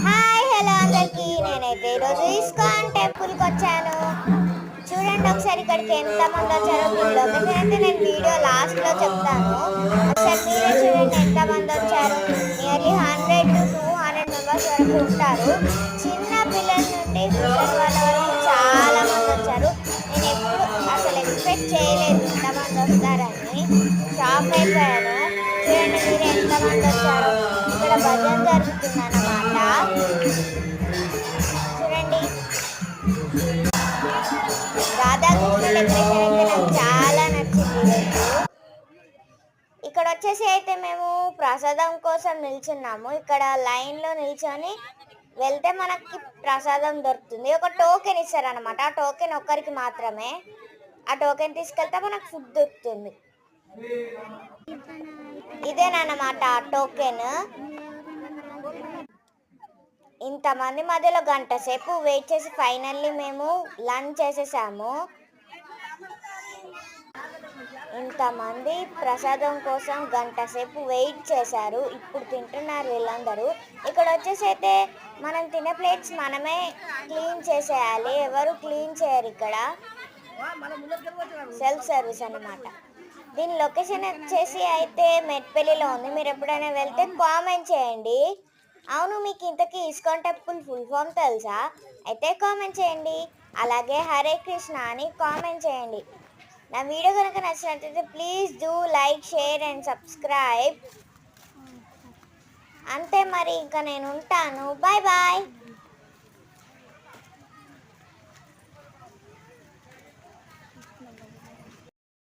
Hi hello అందరికి, నేనైతే ఈరోజు ఇస్కాన్ టెంపుల్కి వచ్చాను. చూడండి ఒకసారి ఇక్కడికి ఎంతమంది వచ్చారో. ఈ లొకేషన్ అయితే నేను వీడియో లాస్ట్లో చెప్తాను. ఒకసారి మీరే చూడండి ఎంతమంది వచ్చారు. నియర్లీ 100 to 200 మెంబర్స్ వరకు ఉంటారు. చిన్న పిల్లల నుండి ముసలి వాళ్ళ వరకు చాలా మంది వచ్చారు. నేను ఎప్పుడు అసలు ఎక్స్పెక్ట్ చేయలేదు ఇంతమంది వస్తారని. షాక్ అయిపోయాను. చూడండి మీరు ఎంతమంది వచ్చారో. ఇక్కడ భజన జరుగుతుందన్నమాట. చూడండి రాధాకృష్ణ డెకరేషన్ అయితే నాకు చాలా నచ్చింది. ఇక్కడ వచ్చేసి అయితే మేము ప్రసాదం కోసం నిల్చున్నాము. ఇక్కడ లైన్లో నిల్చొని వెళ్తే మనకి ప్రసాదం దొరుకుతుంది. ఒక టోకెన్ ఇస్తారనమాట. ఆ టోకెన్ ఒక్కరికి మాత్రమే. ఆ టోకెన్ తీసుకెళ్తే మనకు ఫుడ్ దొరుకుతుంది. ఇదేనమాట ఆ టోకెన్. ఇంతమంది మధ్యలో గంట సేపు వెయిట్ చేసి ఫైనల్లీ మేము లంచ్ చేసేసాము. ఇంతమంది ప్రసాదం కోసం గంట సేపు వెయిట్ చేశారు. ఇప్పుడు తింటున్నారు వీళ్ళందరూ. ఇక్కడ వచ్చేసి అయితే మనం తినే ప్లేట్స్ మనమే క్లీన్ చేసేయాలి. ఎవరు క్లీన్ చేయరు. ఇక్కడ సెల్ఫ్ సర్వీస్ అన్నమాట. దీని లొకేషన్ వచ్చేసి అయితే మెట్పల్లిలో ఉంది. మీరు ఎప్పుడైనా వెళ్తే కామెంట్ చేయండి. అవును, మీకు ఇంతకీ ఇస్కాన్ టెంపుల్ ఫుల్ ఫామ్ తెలుసా? అయితే కామెంట్ చేయండి. అలాగే హరే కృష్ణ అని కామెంట్ చేయండి. నా వీడియో కనుక నచ్చినట్లయితే please do like, share and subscribe. అంతే మరి, ఇంకా నేను ఉంటాను. Bye bye.